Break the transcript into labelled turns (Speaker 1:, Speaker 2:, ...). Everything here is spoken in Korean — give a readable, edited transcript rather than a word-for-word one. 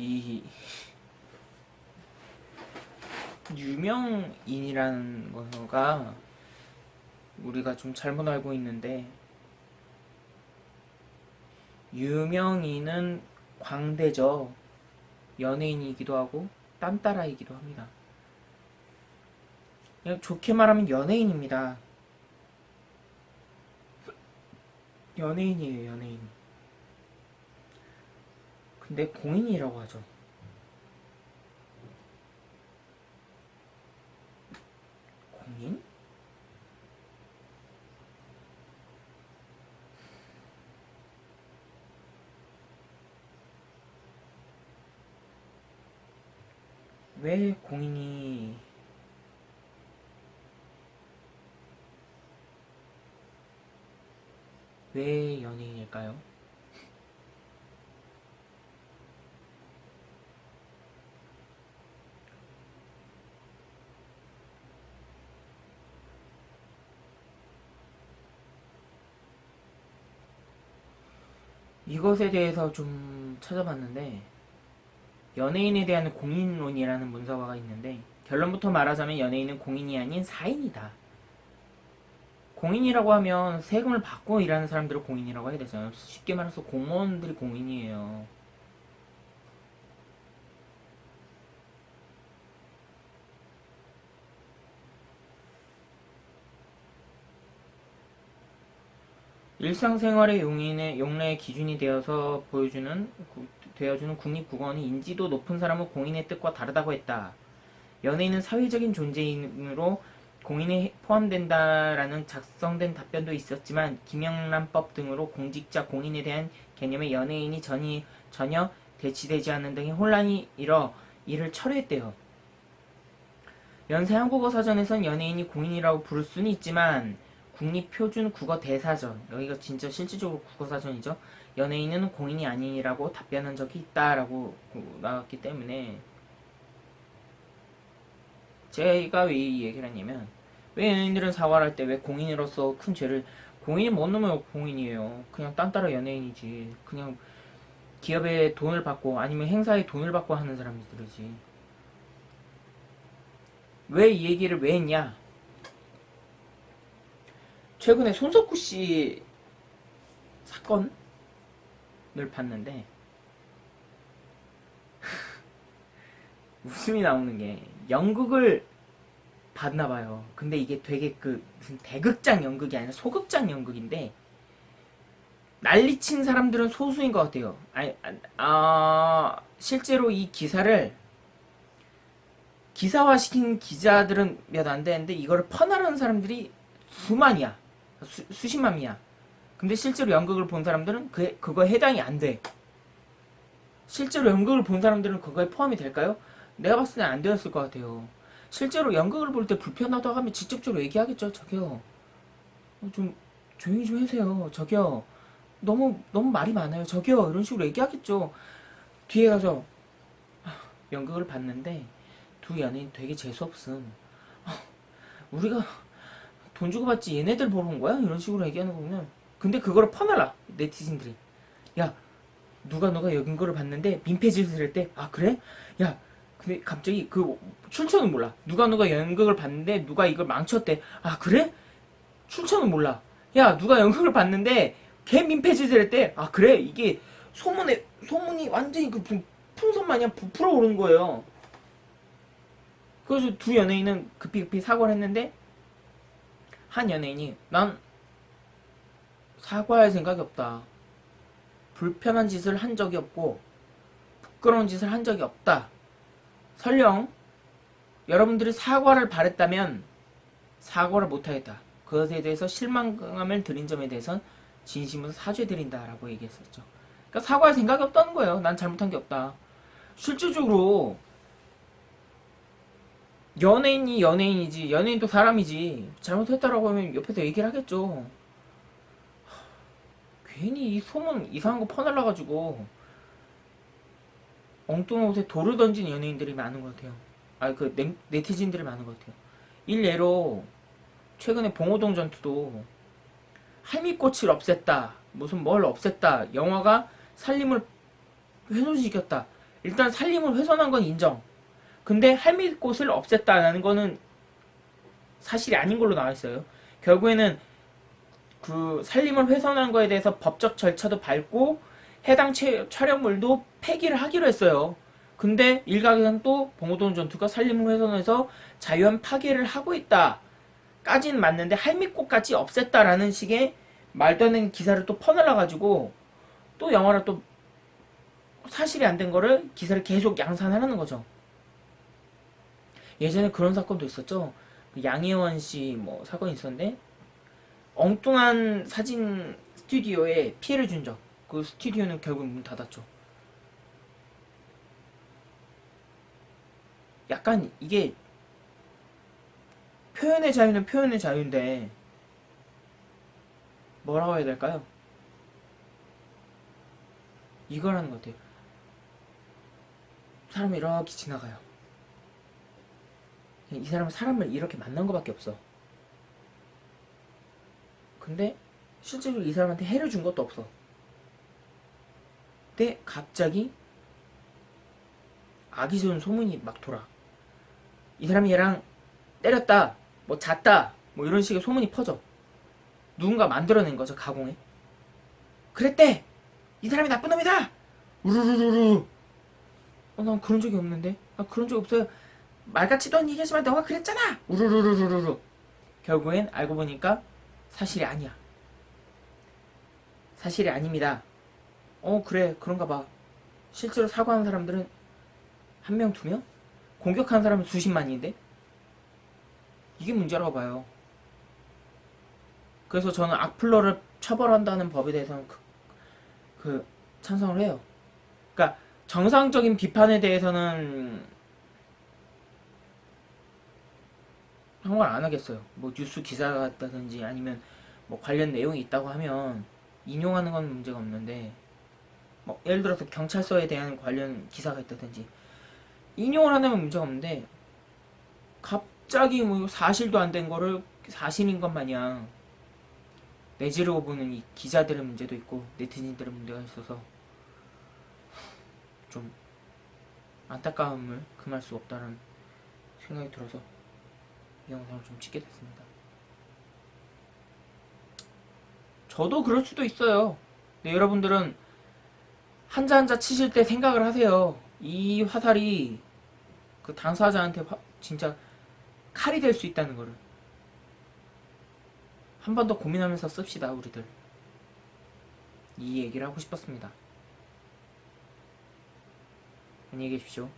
Speaker 1: 이 유명인이라는 거가 우리가 좀 잘못 알고 있는데, 유명인은 광대죠. 연예인이기도 하고 딴따라이기도 합니다. 그냥 좋게 말하면 연예인입니다. 연예인이에요, 연예인. 근데 공인이라고 하죠. 공인? 왜 공인이 왜 연예인일까요? 이것에 대해서 좀 찾아봤는데, 연예인에 대한 공인론이라는 문서가 있는데, 결론부터 말하자면 연예인은 공인이 아닌 사인이다. 공인이라고 하면 세금을 받고 일하는 사람들을 공인이라고 해야 되잖아요. 쉽게 말해서 공무원들이 공인이에요. 일상생활의 용례의 기준이 되어주는 국립국어원이 인지도 높은 사람은 공인의 뜻과 다르다고 했다. 연예인은 사회적인 존재이므로 공인에 포함된다라는 작성된 답변도 있었지만 김영란법 등으로 공직자 공인에 대한 개념에 연예인이 전혀 대치되지 않는 등의 혼란이 일어 이를 철회했대요. 연세 한국어사전에선 연예인이 공인이라고 부를 수는 있지만 국립표준국어대사전, 여기가 진짜 실질적으로 국어사전이죠. 연예인은 공인이 아니라고 답변한 적이 있다라고 나왔기 때문에, 제가 왜 이 얘기를 했냐면, 왜 연예인들은 사과를 할 때 왜 공인으로서 큰 죄를, 공인이 뭔 놈의 공인이에요. 그냥 딴따라 연예인이지. 그냥 기업에 돈을 받고 아니면 행사에 돈을 받고 하는 사람들이지. 왜 이 얘기를 왜 했냐? 최근에 손석구 씨 사건을 봤는데 웃음이 나오는 게, 연극을 봤나봐요. 근데 이게 되게 무슨 대극장 연극이 아니라 소극장 연극인데, 난리친 사람들은 소수인 것 같아요. 실제로 이 기사를 기사화시킨 기자들은 몇 안 되는데 이거를 퍼나르는 사람들이 수만이야. 수십만이야. 근데 실제로 연극을 본 사람들은 그거에 해당이 안 돼. 실제로 연극을 본 사람들은 그거에 포함이 될까요? 내가 봤을 땐 안 되었을 것 같아요. 실제로 연극을 볼 때 불편하다고 하면 직접적으로 얘기하겠죠. 저기요, 좀 조용히 좀 해주세요. 저기요, 너무 말이 많아요. 저기요, 이런 식으로 얘기하겠죠. 뒤에 가서 연극을 봤는데 두 연예인 되게 재수없음. 우리가 돈 주고 받지 얘네들 보러 온 거야? 이런 식으로 얘기하는 거 보면, 근데 그거를 퍼날라 네티즌들이. 야, 누가 연극을 봤는데 민폐짓을 할 때, 아 그래? 야, 근데 갑자기 그 출처는 몰라. 누가 연극을 봤는데 누가 이걸 망쳤대. 아 그래? 출처는 몰라. 야, 누가 연극을 봤는데 걔 민폐짓을 했대. 아 그래? 이게 소문이 완전히 풍선 마냥 부풀어 오르는 거예요. 그래서 두 연예인은 급히 사과를 했는데, 한 연예인이 난 사과할 생각이 없다. 불편한 짓을 한 적이 없고 부끄러운 짓을 한 적이 없다. 설령 여러분들이 사과를 바랬다면 사과를 못하겠다. 그것에 대해서 실망감을 드린 점에 대해선 진심으로 사죄드린다라고 얘기했었죠. 그러니까 사과할 생각이 없다는 거예요. 난 잘못한 게 없다. 실질적으로 연예인이 연예인이지, 연예인도 사람이지. 잘못했다라고 하면 옆에서 얘기를 하겠죠. 괜히 이 소문 이상한 거 퍼날라가지고 엉뚱한 곳에 돌을 던진 연예인들이 많은 것 같아요. 네티즌들이 많은 것 같아요. 일례로 최근에 봉오동 전투도 할미꽃을 없앴다, 무슨 뭘 없앴다, 영화가 살림을 훼손시켰다, 일단 살림을 훼손한 건 인정. 근데 할미꽃을 없앴다라는 거는 사실이 아닌 걸로 나와 있어요. 결국에는 그 살림을 훼손한 거에 대해서 법적 절차도 밟고 해당 촬영물도 폐기를 하기로 했어요. 근데 일각에서는 또 봉오동 전투가 살림을 훼손해서 자유한 파괴를 하고 있다까지는 맞는데 할미꽃까지 없앴다라는 식의 말도 안 되는 기사를 또 퍼날라가지고 또 영화로 또 사실이 안 된 거를 기사를 계속 양산하는 거죠. 예전에 그런 사건도 있었죠. 양혜원 씨 뭐 사건이 있었는데 엉뚱한 사진 스튜디오에 피해를 준 적. 그 스튜디오는 결국 문 닫았죠. 약간 이게 표현의 자유는 표현의 자유인데 뭐라고 해야 될까요? 이거라는 것 같아요. 사람이 이렇게 지나가요. 이 사람은 사람을 이렇게 만난 것밖에 없어. 근데 실제로 이 사람한테 해를 준 것도 없어. 근데 갑자기 악이 좋은 소문이 막 돌아. 이 사람이 얘랑 때렸다, 뭐 잤다, 뭐 이런 식의 소문이 퍼져. 누군가 만들어낸 거죠, 가공에. 그랬대! 이 사람이 나쁜 놈이다! 우르르르르. 난 그런 적이 없는데? 그런 적 없어요. 말같지도 않은 얘기하지만 너가 그랬잖아! 우르르르르르. 결국엔 알고 보니까 사실이 아니야. 사실이 아닙니다. 그래, 그런가 봐. 실제로 사과하는 사람들은 한 명, 두 명? 공격하는 사람은 수십만인데? 이게 문제라고 봐요. 그래서 저는 악플러를 처벌한다는 법에 대해서는 찬성을 해요. 그러니까 정상적인 비판에 대해서는 상관 안 하겠어요. 뭐 뉴스 기사 같다든지 아니면 뭐 관련 내용이 있다고 하면 인용하는 건 문제가 없는데, 뭐 예를 들어서 경찰서에 대한 관련 기사가 있다든지 인용을 하면 문제가 없는데, 갑자기 뭐 사실도 안 된 거를 사실인 것 마냥 내지르고 보는 이 기자들의 문제도 있고 네티즌들의 문제가 있어서 좀 안타까움을 금할 수 없다는 생각이 들어서 이 영상을 좀 찍게 됐습니다. 저도 그럴 수도 있어요. 근데 여러분들은 한자 한자 치실 때 생각을 하세요. 이 화살이 그 당사자한테 진짜 칼이 될 수 있다는 거를 한 번 더 고민하면서 씁시다, 우리들. 이 얘기를 하고 싶었습니다. 안녕히 계십시오.